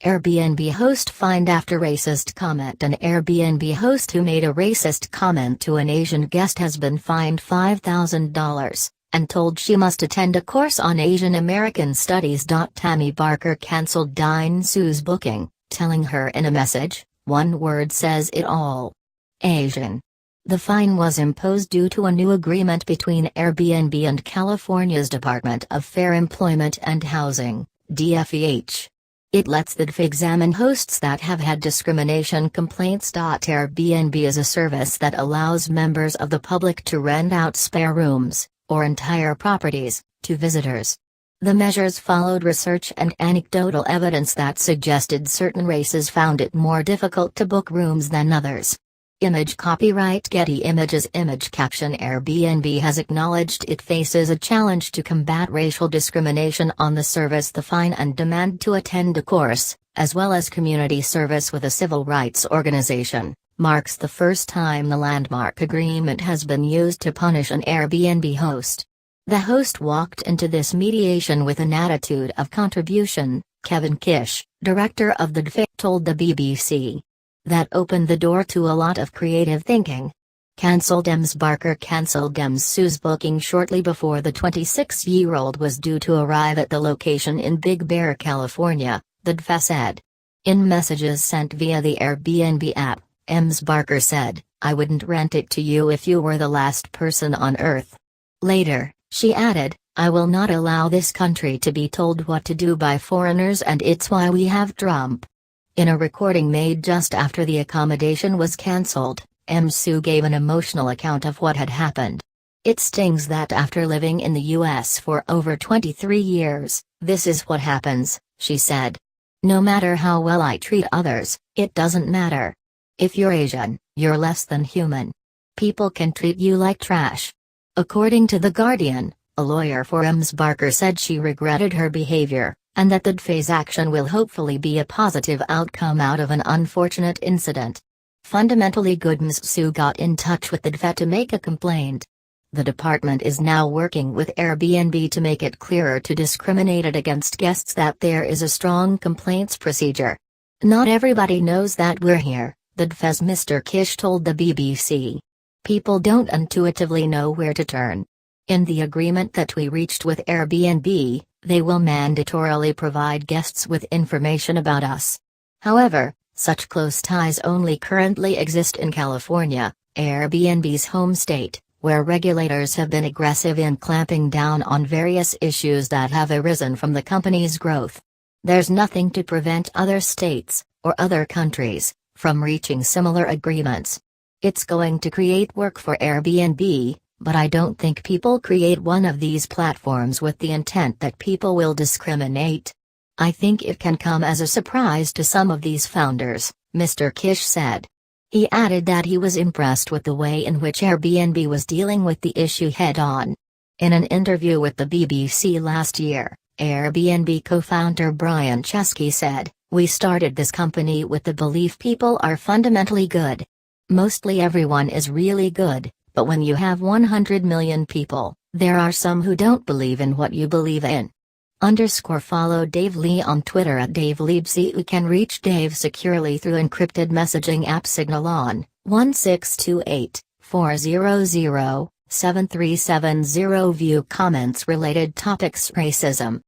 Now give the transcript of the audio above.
Airbnb host fined after racist comment. An Airbnb host who made a racist comment to an Asian guest has been fined $5,000 and told she must attend a course on Asian American Studies. Tammy Barker cancelled Dine Sue's booking, telling her in a message, "One word says it all. Asian." The fine was imposed due to a new agreement between Airbnb and California's Department of Fair Employment and Housing, DFEH. It lets the DFE examine hosts that have had discrimination complaints. Airbnb is a service that allows members of the public to rent out spare rooms, or entire properties, to visitors. The measures followed research and anecdotal evidence that suggested certain races found it more difficult to book rooms than others. Image copyright Getty Images. Image caption Airbnb has acknowledged it faces a challenge to combat racial discrimination on the service. The fine and demand to attend a course, as well as community service with a civil rights organization, marks the first time the landmark agreement has been used to punish an Airbnb host. The host walked into this mediation with an attitude of contribution, Kevin Kish, director of the DFE, told the BBC. That opened the door to a lot of creative thinking. Cancelled. Barker cancelled Sue's booking shortly before the 26-year-old was due to arrive at the location in Big Bear, California, the DFE said. In messages sent via the Airbnb app, Barker said, "I wouldn't rent it to you if you were the last person on earth." Later, she added, "I will not allow this country to be told what to do by foreigners, and it's why we have Trump." In a recording made just after the accommodation was cancelled, Sue gave an emotional account of what had happened. "It stings that after living in the US for over 23 years, this is what happens," she said. "No matter how well I treat others, it doesn't matter. If you're Asian, you're less than human. People can treat you like trash." According to The Guardian, a lawyer for Barker said she regretted her behavior, and that the DFE's action will hopefully be a positive outcome out of an unfortunate incident. Fundamentally good. Sue got in touch with the DFE to make a complaint. The department is now working with Airbnb to make it clearer to discriminated against guests that there is a strong complaints procedure. "Not everybody knows that we're here," the DFE's Mr. Kish told the BBC. "People don't intuitively know where to turn. In the agreement that we reached with Airbnb, they will mandatorily provide guests with information about us. However, such close ties only currently exist in California, Airbnb's home state, where regulators have been aggressive in clamping down on various issues that have arisen from the company's growth. There's nothing to prevent other states, or other countries, from reaching similar agreements. It's going to create work for Airbnb, but I don't think people create one of these platforms with the intent that people will discriminate. I think it can come as a surprise to some of these founders," Mr. Kish said. He added that he was impressed with the way in which Airbnb was dealing with the issue head-on. In an interview with the BBC last year, Airbnb co-founder Brian Chesky said, "We started this company with the belief people are fundamentally good. Mostly everyone is really good. But when you have 100 million people, there are some who don't believe in what you believe in." Follow Dave Lee on Twitter at DaveLeibsy. You can reach Dave securely through encrypted messaging app Signal on 1628-400-7370. View comments related topics. Racism,